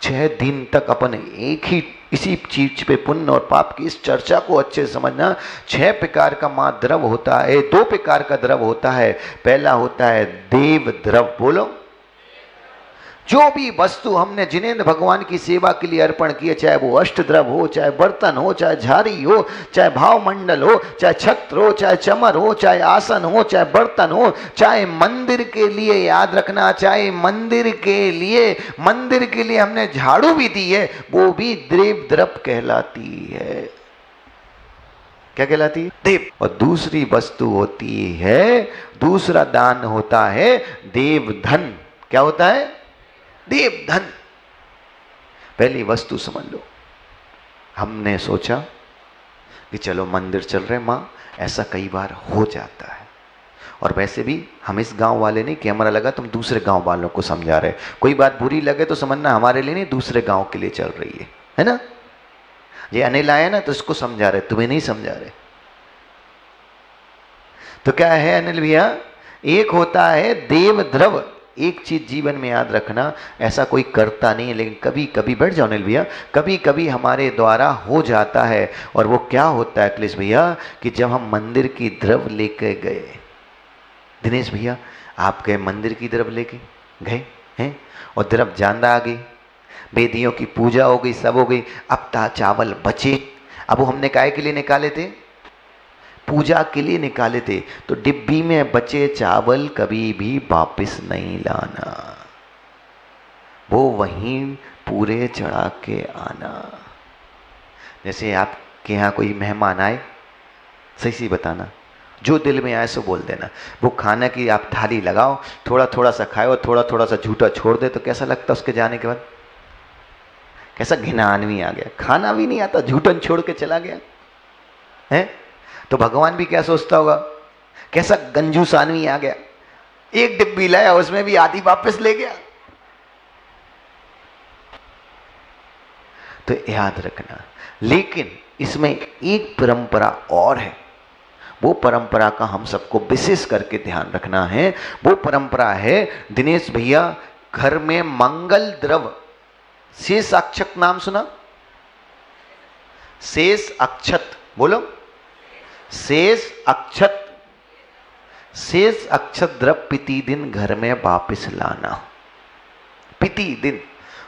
6 दिन तक अपन एक ही इसी चीज पे पुण्य और पाप की इस चर्चा को अच्छे से समझना। 6 प्रकार का मां द्रव होता है, 2 प्रकार का द्रव होता है। पहला होता है देव द्रव। बोलो, जो भी वस्तु हमने जिनेंद्र भगवान की सेवा के लिए अर्पण किए, चाहे वो अष्ट द्रव हो, चाहे बर्तन हो, चाहे झारी हो, चाहे भावमंडल हो, चाहे छत्र हो, चाहे चमर हो, चाहे आसन हो, चाहे बर्तन हो, चाहे मंदिर के लिए, याद रखना, चाहे मंदिर के लिए हमने झाड़ू भी दी है, वो भी देव द्रव कहलाती है। क्या कहलाती है? देव। और दूसरी वस्तु होती है, दूसरा दान होता है देव धन। क्या होता है? देव धन। पहली वस्तु समझ लो। हमने सोचा कि चलो मंदिर चल रहे मां, ऐसा कई बार हो जाता है। और वैसे भी हम इस गांव वाले नहीं, कैमरा लगा तुम दूसरे गांव वालों को समझा रहे। कोई बात बुरी लगे तो समझना हमारे लिए नहीं, दूसरे गांव के लिए चल रही है ना। ये अनिल आया ना तो इसको समझा रहे, तुम्हें नहीं समझा रहे। तो क्या है अनिल भैया? एक होता है देव द्रव। एक चीज जीवन में याद रखना, ऐसा कोई करता नहीं है, लेकिन कभी कभी, बैठ जाओ अनिल भैया, कभी कभी हमारे द्वारा हो जाता है। और वो क्या होता है अखिलेश भैया, कि जब हम मंदिर की द्रव लेके गए, दिनेश भैया आप गए मंदिर की द्रव लेके गए हैं, और द्रव जांदा आ गई, वेदियों की पूजा हो गई, सब हो गई। अब चावल बचे, अब वो हमने काहे के लिए निकाले थे? पूजा के लिए निकाले थे। तो डिब्बी में बचे चावल कभी भी वापस नहीं लाना, वो वहीं पूरे चढ़ा के आना। जैसे आपके यहाँ कोई मेहमान आए, सही सी बताना, जो दिल में आए सो बोल देना। वो खाना की आप थाली लगाओ, थोड़ा थोड़ा सा खाए और थोड़ा थोड़ा सा झूठा छोड़ दे, तो कैसा लगता उसके जाने के बाद? कैसा घिनान्वी आ गया, खाना भी नहीं आता, झूठन छोड़ के चला गया है। तो भगवान भी क्या सोचता होगा, कैसा कंजूस आदमी आ गया, एक डिब्बी लाया उसमें भी आधी वापस ले गया। तो याद रखना। लेकिन इसमें एक परंपरा और है, वो परंपरा का हम सबको विशेष करके ध्यान रखना है। वो परंपरा है दिनेश भैया, घर में मंगल द्रव, शेष अक्षत नाम सुना? शेष अक्षत, बोलो, शेष अक्षत, शेष अक्षत द्रव पिति दिन घर में वापस लाना। पिति दिन,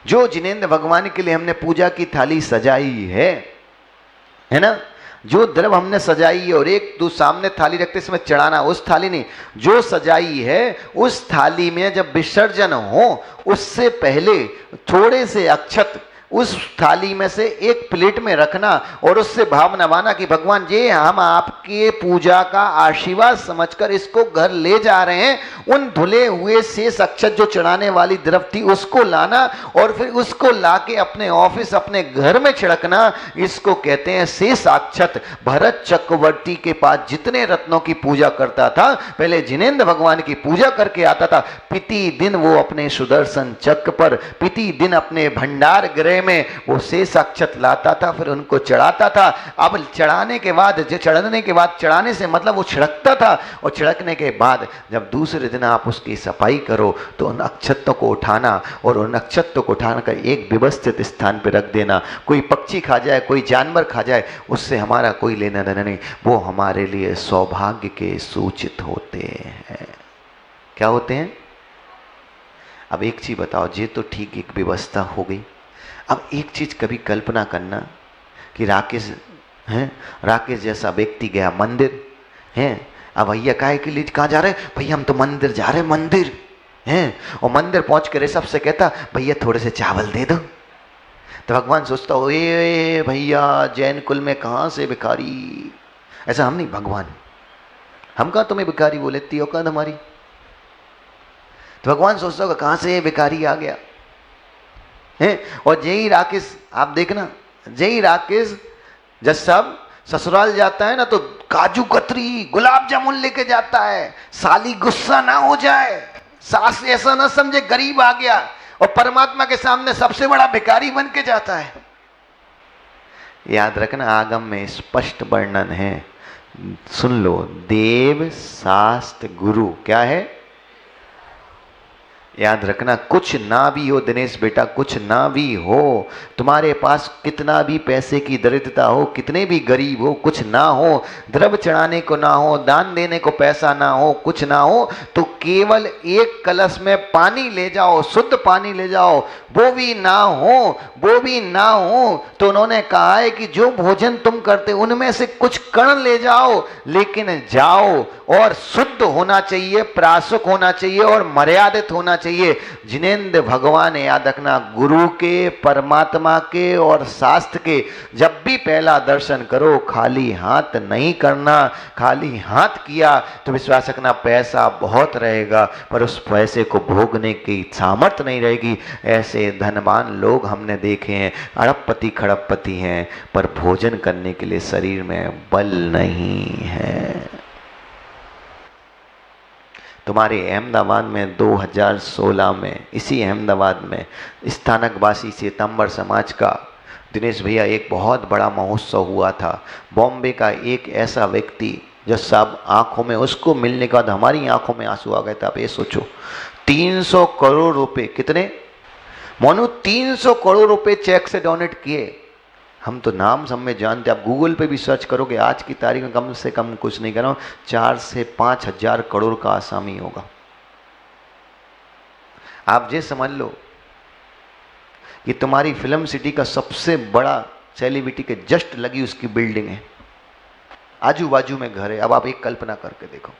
जो जिनेंद्र भगवान के लिए हमने पूजा की थाली सजाई है ना, जो द्रव हमने सजाई है, और एक दो सामने थाली रखते इसमें चढ़ाना, उस थाली नहीं, जो सजाई है उस थाली में जब विसर्जन हो उससे पहले थोड़े से अक्षत उस थाली में से एक प्लेट में रखना, और उससे भाव नवाना कि भगवान जी हम आपके पूजा का आशीर्वाद समझकर इसको घर ले जा रहे हैं। उन धुले हुए शेष अक्षत जो चढ़ाने वाली द्रव थी उसको लाना, और फिर उसको लाके अपने ऑफिस, अपने घर में छिड़कना। इसको कहते हैं शेष अक्षत। भरत चक्रवर्ती के पास जितने रत्नों की पूजा करता था, पहले जिनेंद्र भगवान की पूजा करके आता था, पिति दिन वो अपने सुदर्शन चक्र पर, पिति दिन अपने भंडार गृह में वो शेष अक्षत लाता था, फिर उनको चढ़ाता था। अब चढ़ाने के बाद, चढ़ाने से मतलब वो छिड़कता था, और छिड़कने के बाद जब दूसरे दिन आप उसकी सफाई करो तो उन अक्षतों को उठाना, और उन अक्षतों को उठाकर एक व्यवस्थित स्थान पर रख देना। कोई पक्षी खा जाए, कोई जानवर खा जाए, उससे हमारा कोई लेना देना नहीं, वो हमारे लिए सौभाग्य के सूचित होते हैं। क्या होते हैं? अब एक चीज बताओ, ये तो ठीक एक व्यवस्था हो गई। अब एक चीज कभी कल्पना करना कि राकेश जैसा व्यक्ति गया मंदिर है, अब भैया काहे के लिए कहाँ जा रहे हैं? भैया हम तो मंदिर जा रहे हैं, मंदिर हैं। और मंदिर पहुंच कर ऋषभ से कहता भैया थोड़े से चावल दे दो। तो भगवान सोचता हो ए भैया जैन कुल में कहाँ से भिखारी? ऐसा हम नहीं, भगवान हम कहाँ तुम्हें भिखारी बोले, इतनी औकात हमारी? तो भगवान सोचता होगा कहाँ से भिखारी आ गया है। और जय राकेश, आप देखना, जय राकेश जब सब ससुराल जाता है ना तो काजू कतरी गुलाब जामुन लेके जाता है, साली गुस्सा ना हो जाए, सास ऐसा ना समझे गरीब आ गया, और परमात्मा के सामने सबसे बड़ा भिखारी बन के जाता है। याद रखना, आगम में स्पष्ट वर्णन है, सुन लो, देव शास्त्र गुरु क्या है? याद रखना, कुछ ना भी हो दिनेश बेटा, कुछ ना भी हो, तुम्हारे पास कितना भी पैसे की दरिद्रता हो, कितने भी गरीब हो, कुछ ना हो, द्रव्य चढ़ाने को ना हो, दान देने को पैसा ना हो, कुछ ना हो, तो केवल एक कलश में पानी ले जाओ, शुद्ध पानी ले जाओ, वो भी ना हो, वो भी ना हो, तो उन्होंने कहा है कि जो भोजन तुम करते उनमें से कुछ कण ले जाओ, लेकिन जाओ और शुद्ध होना चाहिए, प्रासुक होना चाहिए और मर्यादित होना चाहिए। जिनेंद्र भगवान, याद रखना, गुरु के, परमात्मा के और शास्त्र के जब भी पहला दर्शन करो खाली हाथ नहीं करना। खाली हाथ किया तो विश्वास रखना पैसा बहुत रहेगा, पर उस पैसे को भोगने की सामर्थ्य नहीं रहेगी। ऐसे धनवान लोग हमने देखे हैं, अरबपति खड़बपति हैं, पर भोजन करने के लिए शरीर में बल नहीं है। तुम्हारे अहमदाबाद में 2016 में, इसी अहमदाबाद में स्थानकवासी श्वेतांबर समाज का, दिनेश भैया, एक बहुत बड़ा महोत्सव हुआ था। बॉम्बे का एक ऐसा व्यक्ति जो सब आंखों में, उसको मिलने के बाद हमारी आंखों में आंसू आ गए थे। आप ये सोचो, 300 करोड़ रुपए, कितने मोनू, 300 करोड़ रुपए चेक से डोनेट किए। हम तो नाम सब में जानते, आप गूगल पे भी सर्च करोगे आज की तारीख में कम से कम, कुछ नहीं कर रहा हूँ, 4 से 5 हजार करोड़ का आसामी होगा। आप ये समझ लो कि तुम्हारी फिल्म सिटी का सबसे बड़ा सेलिब्रिटी के जस्ट लगी उसकी बिल्डिंग है, आजू बाजू में घर है। अब आप एक कल्पना करके देखो,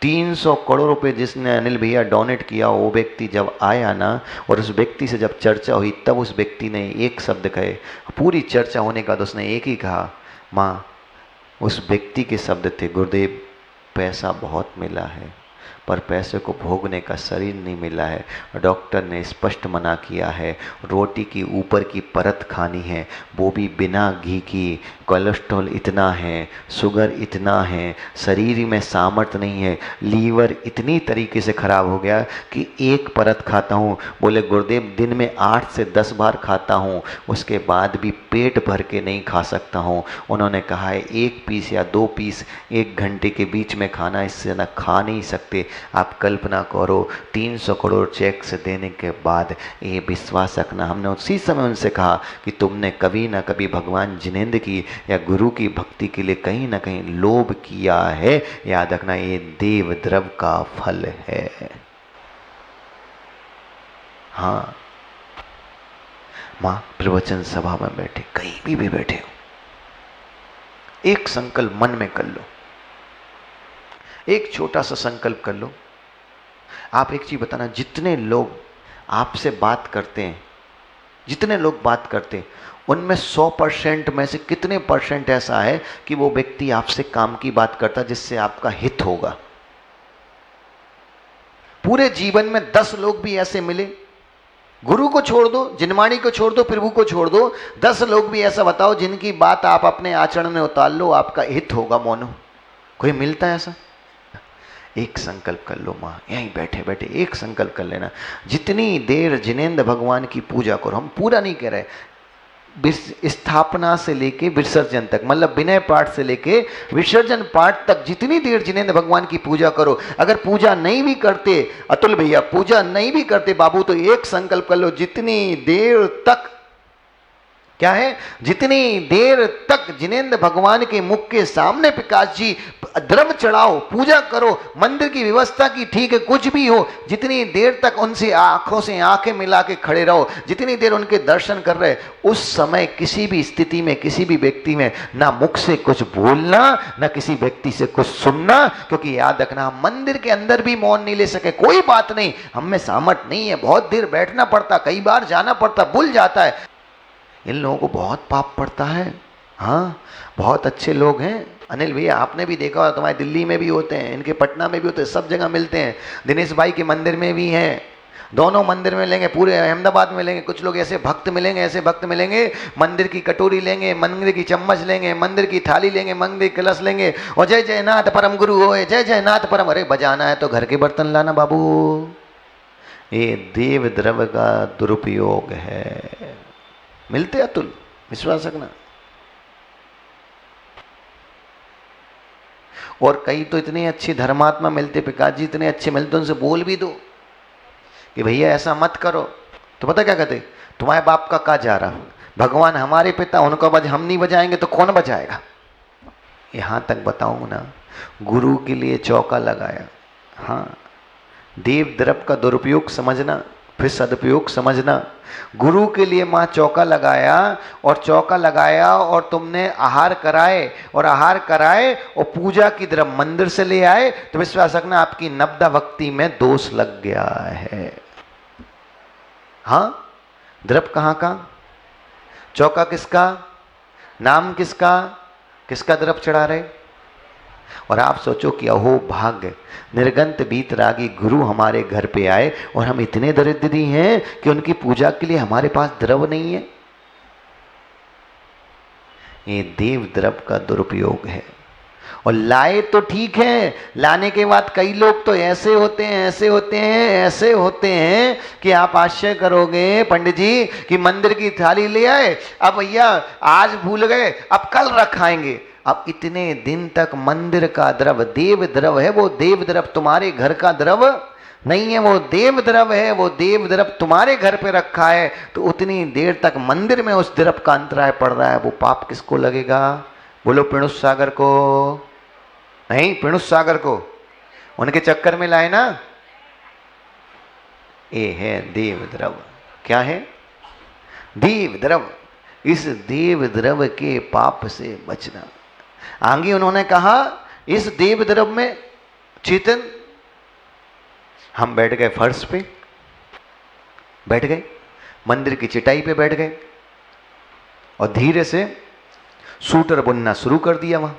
300 करोड़ रुपए जिसने अनिल भैया डोनेट किया, वो व्यक्ति जब आया ना, और उस व्यक्ति से जब चर्चा हुई, तब उस व्यक्ति ने एक शब्द कहे, पूरी चर्चा होने के बाद उसने एक ही कहा, माँ, उस व्यक्ति के शब्द थे, गुरुदेव, पैसा बहुत मिला है पर पैसे को भोगने का शरीर नहीं मिला है। डॉक्टर ने स्पष्ट मना किया है, रोटी की ऊपर की परत खानी है, वो भी बिना घी की। कोलेस्ट्रॉल इतना है, शुगर इतना है, शरीर में सामर्थ्य नहीं है, लीवर इतनी तरीके से खराब हो गया कि एक परत खाता हूँ। बोले गुरुदेव, दिन में 8 से 10 बार खाता हूँ, उसके बाद भी पेट भर के नहीं खा सकता हूँ। उन्होंने कहा है 1 पीस या 2 पीस 1 घंटे के बीच में खाना, इससे ज़्यादा खा नहीं सकते। आप कल्पना करो, 300 करोड़ चेक से देने के बाद ये विश्वास रखना, हमने उसी समय उनसे कहा कि तुमने कभी ना कभी भगवान जिनेंद्र की या गुरु की भक्ति के लिए कहीं ना कहीं लोभ किया है। याद रखना, ये देव द्रव्य का फल है। हाँ मां, प्रवचन सभा में बैठे, कहीं भी बैठे हो, एक संकल्प मन में कर लो, एक छोटा सा संकल्प कर लो। आप एक चीज बताना, जितने लोग आपसे बात करते हैं, जितने लोग बात करते हैं, उनमें 100% में से कितने परसेंट ऐसा है कि वो व्यक्ति आपसे काम की बात करता है जिससे आपका हित होगा? पूरे जीवन में 10 लोग भी ऐसे मिले, गुरु को छोड़ दो, जिनवाणी को छोड़ दो, प्रभु को छोड़ दो, 10 लोग भी ऐसा बताओ जिनकी बात आप अपने आचरण में उतार लो, आपका हित होगा। मोनो, कोई मिलता है ऐसा? एक संकल्प कर लो माँ, यहीं बैठे बैठे एक संकल्प कर लेना, जितनी देर जिनेंद्र भगवान की पूजा करो, हम पूरा नहीं कह रहे, स्थापना से लेके विसर्जन तक, मतलब विनय पाठ से लेके विसर्जन पाठ तक, जितनी देर जिनेंद्र भगवान की पूजा करो। अगर पूजा नहीं भी करते अतुल भैया, पूजा नहीं भी करते बाबू, तो एक संकल्प कर लो, जितनी देर तक, क्या है, जितनी देर तक जिनेंद्र भगवान के मुख के सामने प्रकाश जी द्रव्य चढ़ाओ, पूजा करो, मंदिर की व्यवस्था की, ठीक है, कुछ भी हो, जितनी देर तक उनसे आंखों से आंखें मिला के खड़े रहो, जितनी देर उनके दर्शन कर रहे, उस समय किसी भी स्थिति में, किसी भी व्यक्ति में ना मुख से कुछ बोलना, ना किसी व्यक्ति से कुछ सुनना, क्योंकि याद रखना, मंदिर के अंदर भी मौन नहीं ले सके, कोई बात नहीं, हम में सामर्थ्य नहीं है, बहुत देर बैठना पड़ता, कई बार जाना पड़ता, भूल जाता है। इन लोगों को बहुत पाप पड़ता है। हाँ, बहुत अच्छे लोग हैं अनिल भैया, आपने भी देखा होगा, तुम्हारे दिल्ली में भी होते हैं, इनके पटना में भी होते हैं, सब जगह मिलते हैं। दिनेश भाई के मंदिर में भी हैं, दोनों मंदिर में मिलेंगे, पूरे अहमदाबाद में मिलेंगे। कुछ लोग ऐसे भक्त मिलेंगे, ऐसे भक्त मिलेंगे, मंदिर की कटोरी लेंगे, मंदिर की चम्मच लेंगे, मंदिर की थाली लेंगे, मंदिर की कलश लेंगे, और जय जय नाथ परम गुरु होए, जय जय नाथ परम। अरे बजाना है तो घर के बर्तन लाना बाबू, ये देव द्रव्य का दुरुपयोग है। मिलते अतुल, विश्वास रखना। और कई तो इतने अच्छे धर्मात्मा मिलते, पिकाजी इतने अच्छे मिलते, उनसे बोल भी दो कि भैया ऐसा मत करो, तो पता क्या कहते, तुम्हारे बाप का जा रहा, भगवान हमारे पिता, उनको हम नहीं बजाएंगे तो कौन बजाएगा। यहां तक बताऊं ना, गुरु के लिए चौका लगाया। हाँ, देव द्रव्य का दुरुपयोग समझना, फिर सदुपयोग समझना। गुरु के लिए माँ चौका लगाया, और चौका लगाया और तुमने आहार कराए, और आहार कराए और पूजा की द्रव्य मंदिर से ले आए, तो विश्वास रखना आपकी नवदा भक्ति में दोष लग गया है। हाँ, द्रव्य कहाँ का, चौका किसका, नाम किसका, किसका द्रव्य चढ़ा रहे। और आप सोचो कि अहो भाग्य, निर्गंत बीतरागी गुरु हमारे घर पे आए और हम इतने दरिद्री हैं कि उनकी पूजा के लिए हमारे पास द्रव्य नहीं है। ये देव द्रव्य का दुरुपयोग है। और लाए तो ठीक है, लाने के बाद कई लोग तो ऐसे होते हैं, ऐसे होते हैं, ऐसे होते हैं कि आप आश्चर्य करोगे पंडित जी कि मंदिर की थाली ले आए, अब भैया आज भूल गए, अब कल रखाएंगे। अब इतने दिन तक मंदिर का द्रव्य देव द्रव्य है, वो देव द्रव्य तुम्हारे घर का द्रव्य नहीं है, वो देव द्रव्य है, वो देव द्रव्य तुम्हारे घर पे रखा है, तो उतनी देर तक मंदिर में उस द्रव्य का अंतराय पड़ रहा है, वो पाप किसको लगेगा। बोलो पिणुस सागर को, नहीं पिणुस सागर को, उनके चक्कर में लाए ना। ये है देव द्रव्य। क्या है, देव द्रव्य। इस देव द्रव्य के पाप से बचना। आगे उन्होंने कहा इस देव द्रव्य में चेतन, हम बैठ गए फर्श पे, बैठ गए मंदिर की चटाई पे बैठ गए, और धीरे से सूटर बुनना शुरू कर दिया। वहां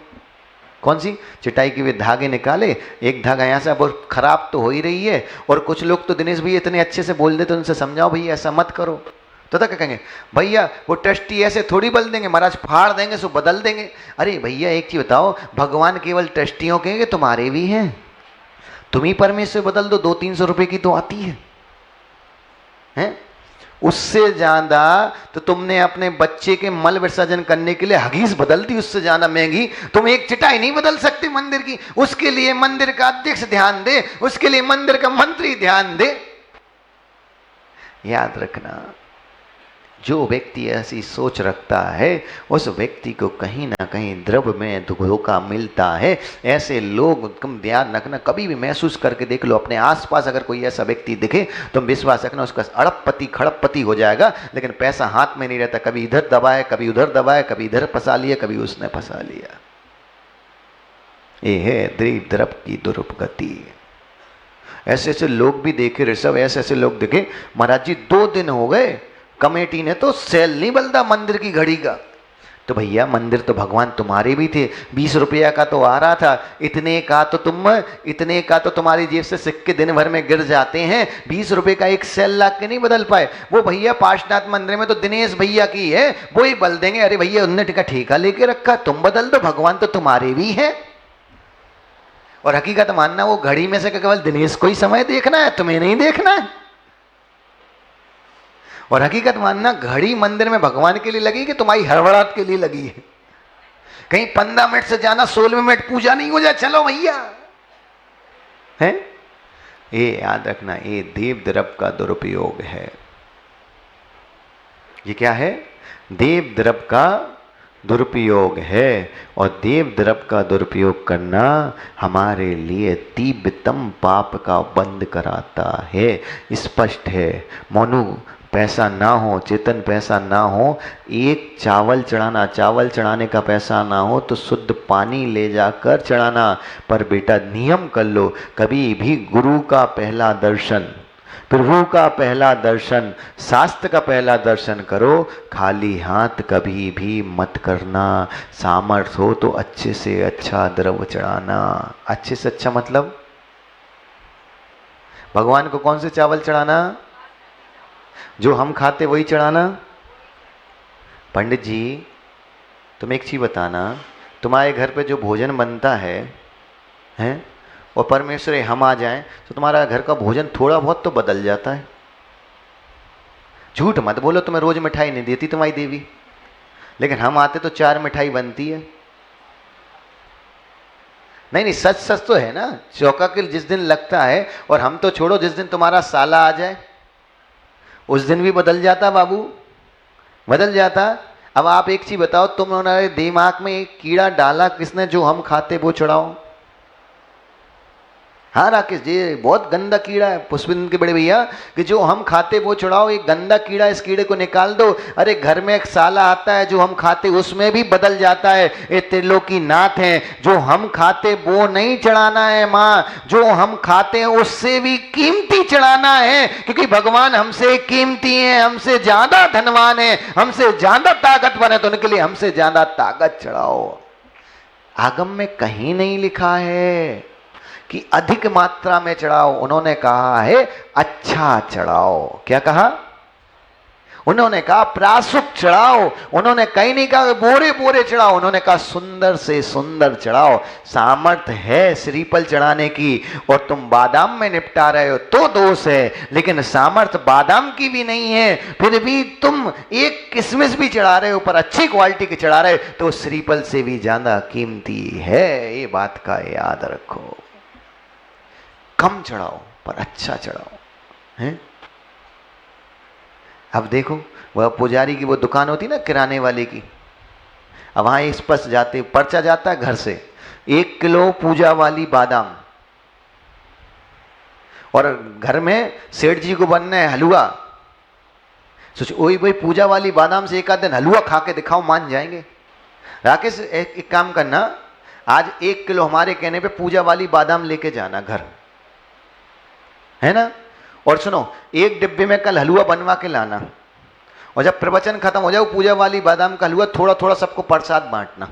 कौन सी चटाई के वे धागे निकाले, एक धागा यहाँ से, अब खराब तो हो ही रही है, और कुछ लोग तो दिनेश भैया इतने अच्छे से बोल देते, उनसे समझाओ भैया ऐसा मत करो, तो क्या कहेंगे, भैया वो ट्रस्टी ऐसे थोड़ी बदल देंगे, महाराज फाड़ देंगे सो बदल देंगे। अरे भैया एक चीज बताओ, भगवान केवल ट्रस्टियों के तुम्हारे भी हैं, तुम ही परमेश्वर बदल दो, 200-300 रुपए की तो आती है? उससे ज्यादा तो तुमने अपने बच्चे के मल विसर्जन करने के लिए हगीज बदल दी, उससे ज्यादा महंगी तुम एक चटाई नहीं बदल सकते मंदिर की। उसके लिए मंदिर का अध्यक्ष ध्यान दे, उसके लिए मंदिर का मंत्री ध्यान दे। याद रखना, जो व्यक्ति ऐसी सोच रखता है उस व्यक्ति को कहीं ना कहीं द्रव्य में धोखा मिलता है। ऐसे लोग तुम ध्यान रखना, कभी भी महसूस करके देख लो अपने आसपास, अगर कोई ऐसा व्यक्ति दिखे तुम विश्वास रखना उसका अड़पपति खड़पपति हो जाएगा, लेकिन पैसा हाथ में नहीं रहता, कभी इधर दबाए, कभी उधर दबाए, कभी इधर फंसा लिया, कभी उसने फंसा लिया। ये है द्रव्य की दुरुपगति। ऐसे ऐसे लोग भी देखे ऋषभ, ऐसे ऐसे लोग देखे, महाराज जी 2 दिन हो गए कमेटी ने तो सेल नहीं बदला मंदिर की घड़ी का। तो भैया मंदिर तो भगवान तुम्हारे भी थे, 20 रुपया का तो आ रहा था, इतने का तो तुम्हारी जेब से सिक्के दिन भर में गिर जाते हैं, 20 रुपए का एक सेल ला के नहीं बदल पाए। वो भैया पार्श्वनाथ मंदिर में तो दिनेश भैया की है, वो ही बदल देंगे। अरे भैया उनने ठेका लेके रखा, तुम बदल दो, भगवान तो तुम्हारे भी है। और हकीकत मानना, वो घड़ी में से केवल दिनेश को ही समय देखना है, तुम्हें नहीं देखना है। और हकीकत मानना, घड़ी मंदिर में भगवान के लिए लगी कि तुम्हारी हड़बड़ाहट के लिए लगी है। कहीं 15 मिनट से जाना 16वें मिनट पूजा नहीं हो जाए, चलो भैया, है। ये याद रखना, ये देव द्रव्य का दुरुपयोग है। ये क्या है, देव द्रव्य का दुरुपयोग है। और देव द्रव्य का दुरुपयोग करना हमारे लिए तीव्रतम पाप का बंद कराता है। स्पष्ट है। मोनू पैसा ना हो, चेतन पैसा ना हो, एक चावल चढ़ाने का पैसा ना हो तो शुद्ध पानी ले जाकर चढ़ाना। पर बेटा नियम कर लो, कभी भी गुरु का पहला दर्शन, प्रभु का पहला दर्शन, शास्त्र का पहला दर्शन करो, खाली हाथ कभी भी मत करना। सामर्थ्य हो तो अच्छे से अच्छा द्रव्य चढ़ाना। अच्छे से अच्छा मतलब भगवान को कौन से चावल चढ़ाना, जो हम खाते वही चढ़ाना। पंडित जी तुम एक चीज बताना, तुम्हारे घर पे जो भोजन बनता है हैं, और परमेश्वर हम आ जाएं तो तुम्हारा घर का भोजन थोड़ा बहुत तो बदल जाता है। झूठ मत बोलो, तुम्हें रोज मिठाई नहीं देती तुम्हारी देवी, लेकिन हम आते तो 4 मिठाई बनती है। नहीं नहीं, सच सच तो है ना। चौका के जिस दिन लगता है, और हम तो छोड़ो, जिस दिन तुम्हारा साला आ जाए उस दिन भी बदल जाता बाबू, बदल जाता। अब आप एक चीज बताओ, तुम्हारे दिमाग में एक कीड़ा डाला किसने, जो हम खाते वो चढ़ाओ। हाँ राकेश जी, बहुत गंदा कीड़ा है पुष्पिंदर के बड़े भैया, कि जो हम खाते वो चढ़ाओ। एक गंदा कीड़ा, इस कीड़े को निकाल दो। अरे घर में एक साला आता है जो हम खाते, उसमें भी बदल जाता है। ये त्रिलोकी नाथ है, जो हम खाते वो नहीं चढ़ाना है माँ, जो हम खाते हैं उससे भी कीमती चढ़ाना है, क्योंकि भगवान हमसे कीमती है, हमसे ज्यादा धनवान है, हमसे ज्यादा ताकतवर है, तो उनके लिए हमसे ज्यादा ताकत चढ़ाओ। आगम में कहीं नहीं लिखा है कि अधिक मात्रा में चढ़ाओ, उन्होंने कहा है अच्छा चढ़ाओ। क्या कहा उन्होंने? कहा प्रासुक चढ़ाओ। उन्होंने कहीं नहीं कहा बोरे बोरे चढ़ाओ, उन्होंने कहा सुंदर से सुंदर चढ़ाओ। सामर्थ्य है श्रीफल चढ़ाने की, और तुम बादाम में निपटा रहे हो तो दोष है, लेकिन सामर्थ्य बादाम की भी नहीं है, फिर भी तुम एक किशमिश भी चढ़ा रहे हो, पर अच्छी क्वालिटी के चढ़ा रहे हो, तो श्रीफल से भी ज्यादा कीमती है। ये बात का याद रखो। कम चढ़ाओ पर अच्छा चढ़ाओ, हैं? अब देखो, वह पुजारी की वो दुकान होती ना किराने वाले की, अब वहां इस पास जाते, पर्चा जाता है घर से, 1 किलो पूजा वाली बादाम, और घर में सेठ जी को बनना है हलवा। सोचो वही पूजा वाली बादाम से एक आध दिन हलवा खा के दिखाओ, मान जाएंगे। राकेश एक काम करना, आज 1 किलो हमारे कहने पे पूजा वाली बादाम लेके जाना घर, है ना, और सुनो, एक डिब्बे में कल हलवा बनवा के लाना, और जब प्रवचन खत्म हो जाए पूजा वाली बादाम का हलवा थोड़ा थोड़ा सबको प्रसाद बांटना,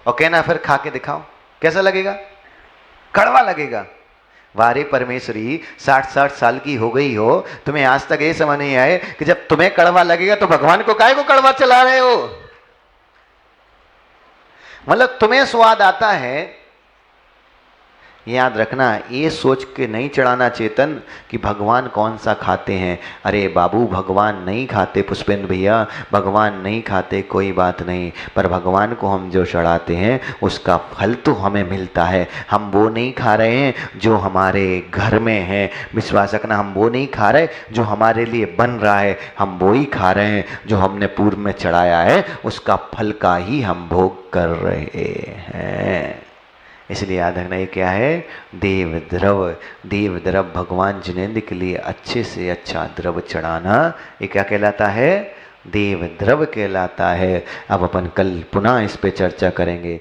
और कहना फिर खा के दिखाओ कैसा लगेगा। कड़वा लगेगा। वारे परमेश्वरी, 60-60 साल की हो गई हो, तुम्हें आज तक ये समझ नहीं आए कि जब तुम्हें कड़वा लगेगा तो भगवान को काहे को कड़वा चला रहे हो। मतलब तुम्हें स्वाद आता है, याद रखना, ये सोच के नहीं चढ़ाना चेतन कि भगवान कौन सा खाते हैं। अरे बाबू, भगवान नहीं खाते पुष्पेंद्र भैया, भगवान नहीं खाते, कोई बात नहीं, पर भगवान को हम जो चढ़ाते हैं उसका फल तो हमें मिलता है। हम वो नहीं खा रहे हैं जो हमारे घर में है, विश्वास रखना, हम वो नहीं खा रहे जो हमारे लिए बन रहा है, हम वो ही खा रहे हैं जो हमने पूर्व में चढ़ाया है, उसका फल का ही हम भोग कर रहे हैं। इसलिए याद रखना, ये क्या है, देव द्रव। देव द्रव भगवान जिनेंद्र के लिए अच्छे से अच्छा द्रव चढ़ाना, ये क्या कहलाता है, देव द्रव कहलाता है। अब अपन कल पुनः इस पे चर्चा करेंगे।